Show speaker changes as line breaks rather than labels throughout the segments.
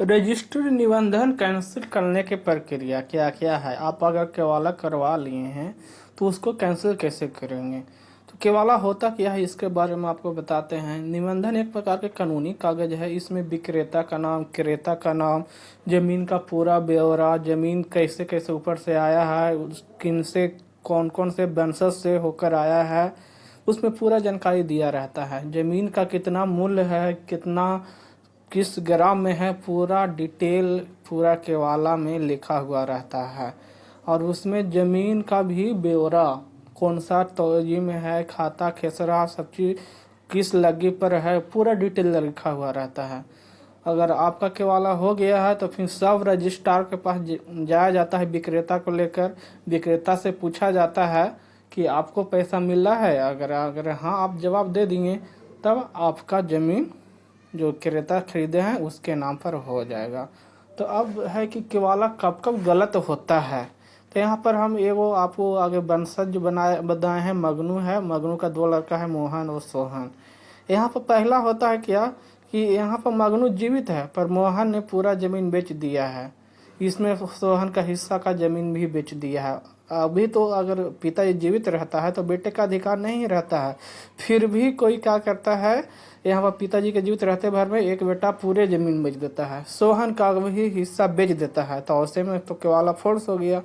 Registry निबंधन cancel करने की प्रक्रिया क्या क्या है। आप अगर केवाला करवा लिए हैं तो उसको कैंसिल कैसे करेंगे। तो केवाला होता क्या है इसके बारे में आपको बताते हैं। निबंधन एक प्रकार के कानूनी कागज है। इसमें विक्रेता का नाम, क्रेता का नाम, जमीन का पूरा ब्यौरा, जमीन कैसे कैसे ऊपर से आया है, किन से कौन कौन से वंशज से होकर आया है, उसमें पूरा जानकारी दिया रहता है। जमीन का कितना मूल्य है, कितना किस ग्राम में है, पूरा डिटेल पूरा केवाला में लिखा हुआ रहता है। और उसमें ज़मीन का भी ब्यौरा, कौन सा तोजी में है, खाता खेसरा सब चीज़ किस लगी पर है, पूरा डिटेल लिखा हुआ रहता है। अगर आपका केवाला हो गया है तो फिर सब रजिस्ट्रार के पास जाया जाता है विक्रेता को लेकर। विक्रेता से पूछा जाता है कि आपको पैसा मिला है। अगर अगर हाँ आप जवाब दे देंगे तब आपका ज़मीन जो क्रेता खरीदे हैं उसके नाम पर हो जाएगा। तो अब है कि केवाला कब कब गलत होता है। तो यहाँ पर हम एगो आपको आगे वंशज बताए हैं। मगनू है, मगनू का दो लड़का है, मोहन और सोहन। यहाँ पर पहला होता है क्या कि यहाँ पर मगनू जीवित है पर मोहन ने पूरा जमीन बेच दिया है। इसमें सोहन का हिस्सा का जमीन भी बेच दिया है। अभी तो अगर पिता जीवित रहता है तो बेटे का अधिकार नहीं रहता है। फिर भी कोई क्या करता है, यहाँ पर पिताजी के जीवित रहते भर में एक बेटा पूरे जमीन बेच देता है, सोहन का भी हिस्सा बेच देता है। तो ऐसे में तो केवाला फोर्स हो गया।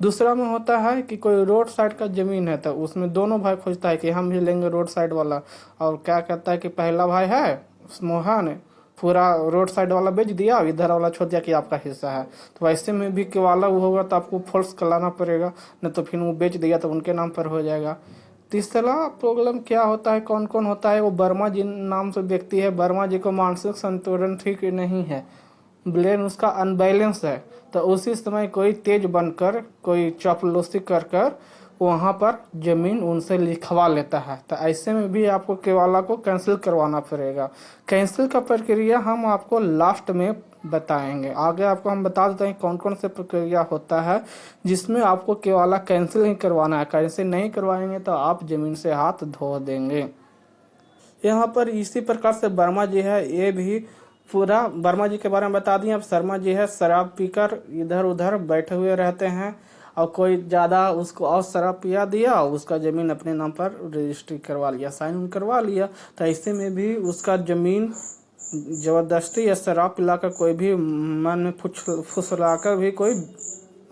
दूसरा में होता है कि कोई रोड साइड का जमीन है तो उसमें दोनों भाई खोजता है कि हम भी लेंगे रोड साइड वाला। और क्या करता है कि पहला भाई है मोहन पूरा रोड साइड वाला बेच दिया, इधर वाला छोड़ दिया कि आपका हिस्सा है। तो ऐसे में भी केवाला वो होगा तो आपको फोर्स कराना पड़ेगा, नहीं तो फिर वो बेच दिया तो उनके नाम पर हो जाएगा। तीसरा प्रॉब्लम क्या होता है, कौन कौन होता है, वो वर्मा जी नाम से व्यक्ति है। वर्मा जी को मानसिक संतुलन ठीक नहीं है, ब्रेन उसका अनबैलेंस है। तो उसी समय कोई तेज बनकर, कोई चापलूसी कर कर वहाँ पर जमीन उनसे लिखवा लेता है। तो ऐसे में भी आपको केवाला को कैंसिल करवाना पड़ेगा। कैंसिल का प्रक्रिया हम आपको लास्ट में बताएंगे। आगे आपको हम बता देते हैं कौन कौन से प्रक्रिया होता है जिसमें आपको केवाला कैंसिल नहीं करवाना है। कैंसिल नहीं करवाएंगे तो आप जमीन से हाथ धो देंगे। यहाँ पर इसी प्रकार से वर्मा जी है, ये भी पूरा वर्मा जी के बारे में बता दिए। अब शर्मा जी है, शराब पीकर इधर उधर बैठे हुए रहते हैं और कोई ज़्यादा उसको और शराब पिया दिया, उसका ज़मीन अपने नाम पर रजिस्ट्री करवा लिया, साइन करवा लिया। तो ऐसे में भी उसका ज़मीन ज़बरदस्ती या शराब पिलाकर कोई भी मन में फुसलाकर भी कोई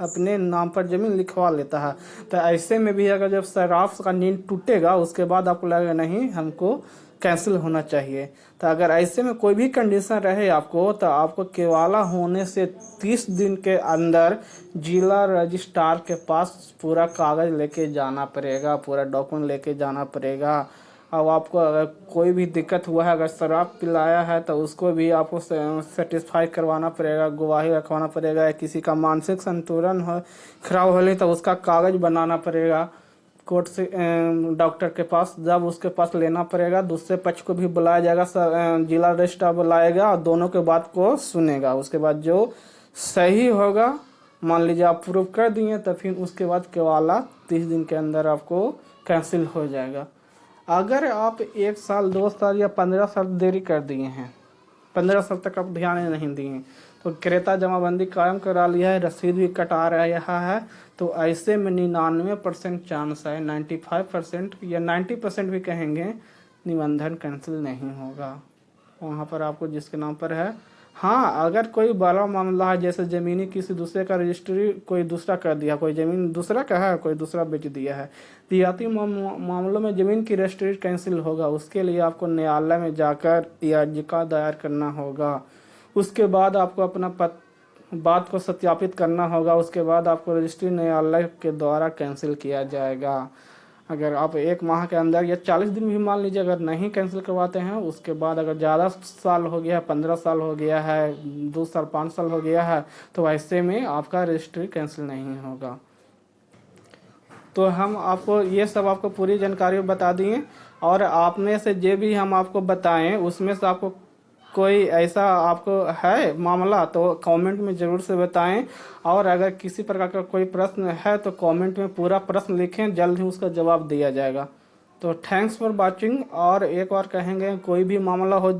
अपने नाम पर जमीन लिखवा लेता है। तो ऐसे में भी अगर जब शराब का नींद टूटेगा उसके बाद आपको लगेगा नहीं हमको कैंसिल होना चाहिए। तो अगर ऐसे में कोई भी कंडीशन रहे आपको तो आपको केवाला होने से 30 दिन के अंदर जिला रजिस्ट्रार के पास पूरा कागज़ लेके जाना पड़ेगा, पूरा डॉक्यूमेंट लेके जाना पड़ेगा। अब आपको अगर कोई भी दिक्कत हुआ है, अगर शराब पिलाया है तो उसको भी आपको सेटिस्फाई करवाना पड़ेगा, गवाही रखवाना पड़ेगा। किसी का मानसिक संतुलन हो खराब होने तो उसका कागज़ बनाना पड़ेगा कोर्ट से, डॉक्टर के पास जब उसके पास लेना पड़ेगा। दूसरे पक्ष को भी बुलाया जाएगा, जिला रजिस्ट्रार बुलाएगा और दोनों के बात को सुनेगा। उसके बाद जो सही होगा, मान लीजिए आप प्रूव कर दिए, तो फिर उसके बाद केवाला 30 दिन के अंदर आपको कैंसिल हो जाएगा। अगर आप 1 साल 2 साल या 15 साल देरी कर दिए हैं, 15 साल तक आप ध्यान ही नहीं दिए, तो क्रेता जमाबंदी कायम करा लिया है, रसीद भी कटा रहा है, तो ऐसे में 99% चांस है, 95% या 90% भी कहेंगे, निबंधन कैंसिल नहीं होगा। वहाँ पर आपको जिसके नाम पर है। हाँ, अगर कोई बड़ा मामला है जैसे ज़मीनी किसी दूसरे का रजिस्ट्री कोई दूसरा कर दिया, कोई ज़मीन दूसरा का है, कोई दूसरा बेच दिया है, देहाती मामलों में ज़मीन की रजिस्ट्री कैंसिल होगा। उसके लिए आपको न्यायालय में जाकर याचिका दायर करना होगा। उसके बाद आपको अपना बात को सत्यापित करना होगा। उसके बाद आपको रजिस्ट्री न्यायालय के द्वारा कैंसिल किया जाएगा। अगर आप 1 माह के अंदर या 40 दिन भी मान लीजिए अगर नहीं कैंसिल करवाते हैं, उसके बाद अगर ज़्यादा साल हो गया है, 15 साल हो गया है, 2 साल 5 साल हो गया है, तो ऐसे में आपका रजिस्ट्री कैंसिल नहीं होगा। तो हम आपको ये सब आपको पूरी जानकारी बता दिए। और आप में से जो भी हम आपको बताएं उसमें से आपको कोई ऐसा आपको है मामला तो कमेंट में ज़रूर से बताएं। और अगर किसी प्रकार का कोई प्रश्न है तो कमेंट में पूरा प्रश्न लिखें, जल्द ही उसका जवाब दिया जाएगा। तो थैंक्स फॉर वाचिंग। और एक बार कहेंगे कोई भी मामला हो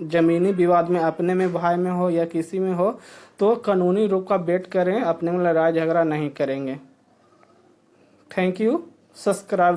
ज़मीनी विवाद में अपने में भाई में हो या किसी में हो तो कानूनी रूप का वेट करें, अपने में लड़ाई झगड़ा नहीं करेंगे। Thank you. सब्सक्राइब